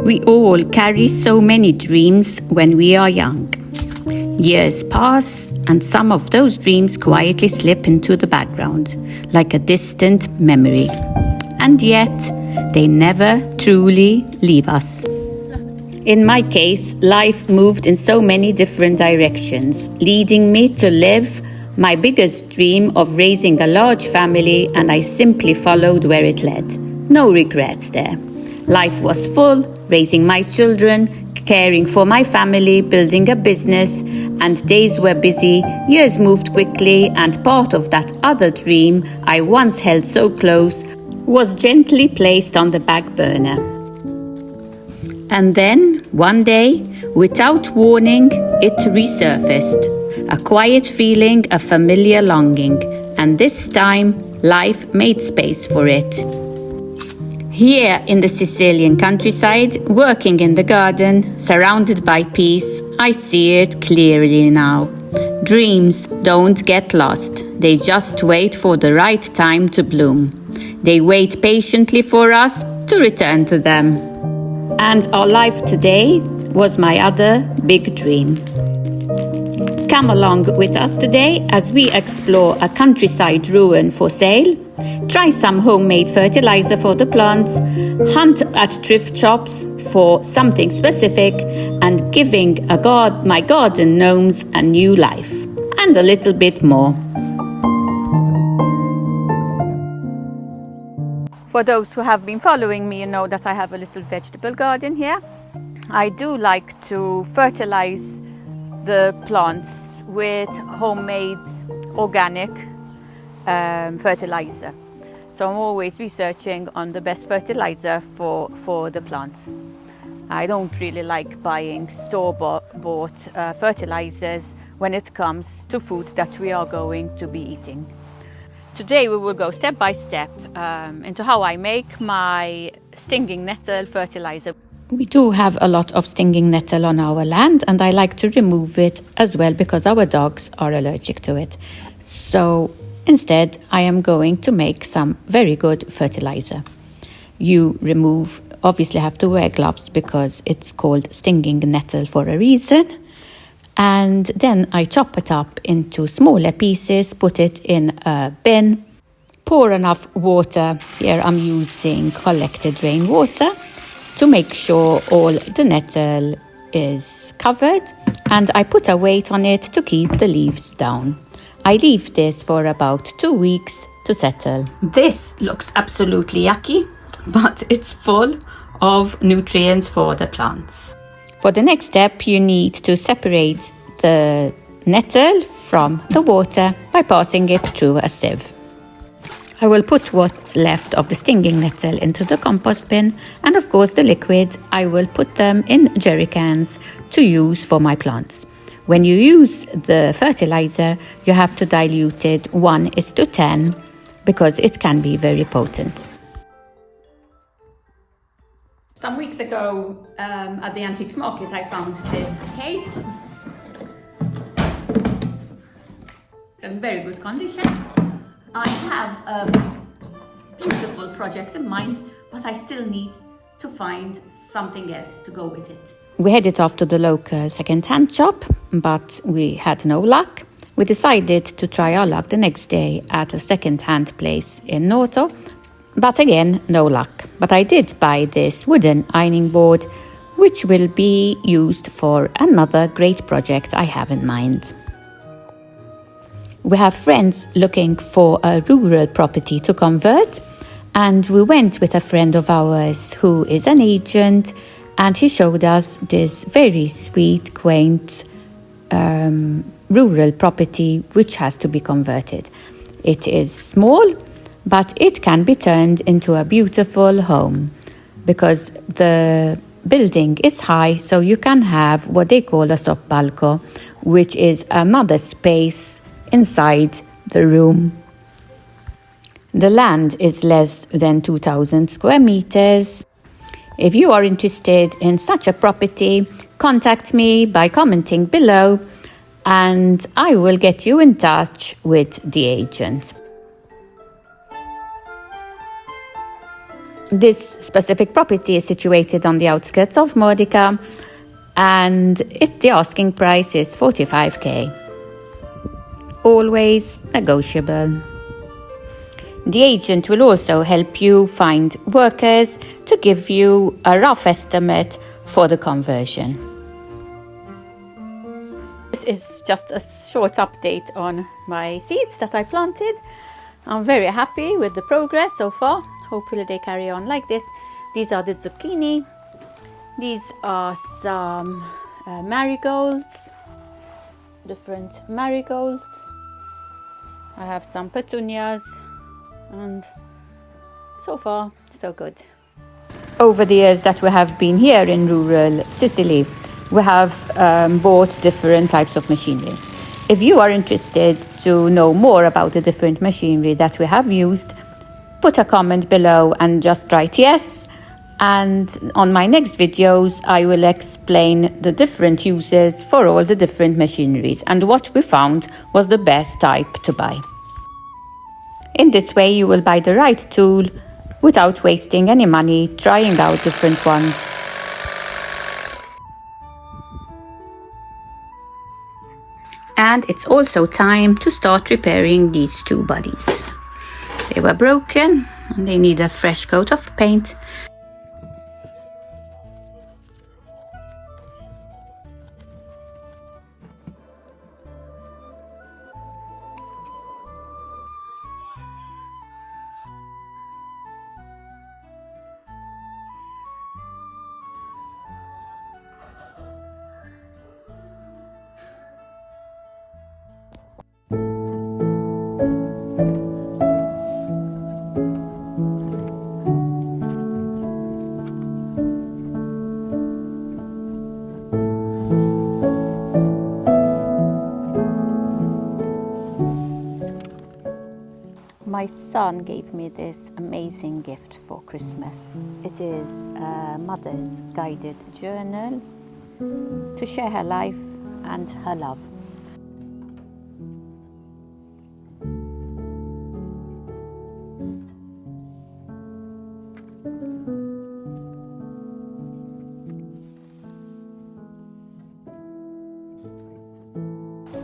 We all carry so many dreams when we are young. Years pass, and some of those dreams quietly slip into the background, like a distant memory. And yet, they never truly leave us. In my case, life moved in so many different directions, leading me to live my biggest dream of raising a large family, and I simply followed where it led. No regrets there. Life was full, raising my children, caring for my family, building a business, and days were busy, years moved quickly, and part of that other dream I once held so close was gently placed on the back burner. And then, one day, without warning, it resurfaced. A quiet feeling, a familiar longing, and this time, life made space for it. Here in the Sicilian countryside, working in the garden, surrounded by peace, I see it clearly now. Dreams don't get lost. They just wait for the right time to bloom. They wait patiently for us to return to them. And our life today was my other big dream. Come along with us today as we explore a countryside ruin for sale, try some homemade fertilizer for the plants, hunt at thrift shops for something specific, and giving my garden gnomes a new life, and a little bit more. For those who have been following me, you know that I have a little vegetable garden here. I do like to fertilize the plants with homemade organic fertilizer. So I'm always researching on the best fertilizer for the plants. I don't really like buying store-bought fertilizers when it comes to food that we are going to be eating. Today we will go step by step into how I make my stinging nettle fertilizer. We do have a lot of stinging nettle on our land, and I like to remove it as well because our dogs are allergic to it. So instead, I am going to make some very good fertilizer. You obviously have to wear gloves because it's called stinging nettle for a reason. And then I chop it up into smaller pieces, put it in a bin, pour enough water. Here I'm using collected rainwater to make sure all the nettle is covered, and I put a weight on it to keep the leaves down. I leave this for about 2 weeks to settle. This looks absolutely yucky, but it's full of nutrients for the plants. For the next step, you need to separate the nettle from the water by passing it through a sieve. I will put what's left of the stinging nettle into the compost bin, and of course the liquid, I will put them in jerry cans to use for my plants. When you use the fertilizer, you have to dilute it 1:10 because it can be very potent. Some weeks ago at the antiques market, I found this case. It's in very good condition. I have a beautiful project in mind, but I still need to find something else to go with it. We headed off to the local second-hand shop, but we had no luck. We decided to try our luck the next day at a second-hand place in Noto, but again, no luck. But I did buy this wooden ironing board, which will be used for another great project I have in mind. We have friends looking for a rural property to convert, and we went with a friend of ours who is an agent, and he showed us this very sweet, quaint rural property which has to be converted. It is small, but it can be turned into a beautiful home because the building is high, so you can have what they call a soppalco, which is another space inside the room. The land is less than 2,000 square meters. If you are interested in such a property, contact me by commenting below and I will get you in touch with the agent. This specific property is situated on the outskirts of Modica, and the asking price is 45k. Always negotiable. The agent will also help you find workers to give you a rough estimate for the conversion. This is just a short update on my seeds that I planted. I'm very happy with the progress so far. Hopefully they carry on like this. These are the zucchini. These are some marigolds, different marigolds. I have some petunias, and so far so good. Over the years that we have been here in rural Sicily, we have bought different types of machinery. If you are interested to know more about the different machinery that we have used, put a comment below and just write yes. And on my next videos, I will explain the different uses for all the different machineries and what we found was the best type to buy. In this way, you will buy the right tool without wasting any money trying out different ones. And it's also time to start repairing these two bodies. They were broken and they need a fresh coat of paint. My son gave me this amazing gift for Christmas. It is a mother's guided journal to share her life and her love.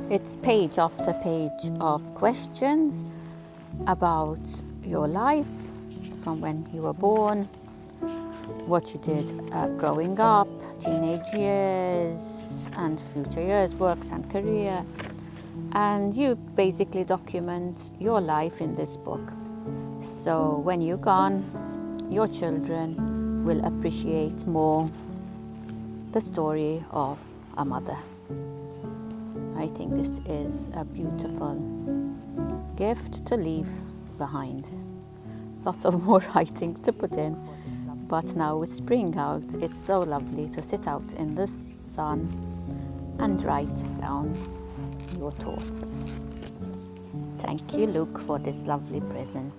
It's page after page of questions about your life from when you were born, what you did growing up, teenage years and future years, works and career, and you basically document your life in this book. So when you're gone, your children will appreciate more the story of a mother. I think this is a beautiful gift to leave behind. Lots of more writing to put in, but now with spring out, it's so lovely to sit out in the sun and write down your thoughts. Thank you, Luke, for this lovely present.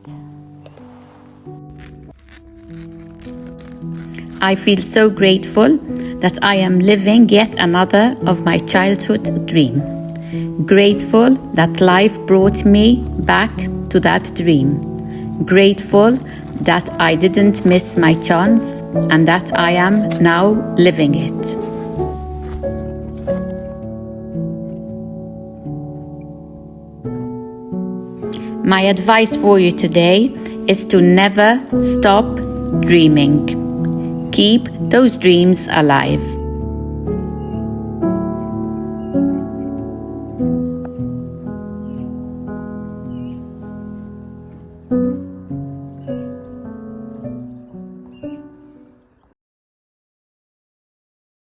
I feel so grateful that I am living yet another of my childhood dream. Grateful that life brought me back to that dream. Grateful that I didn't miss my chance and that I am now living it. My advice for you today is to never stop dreaming. Keep those dreams alive.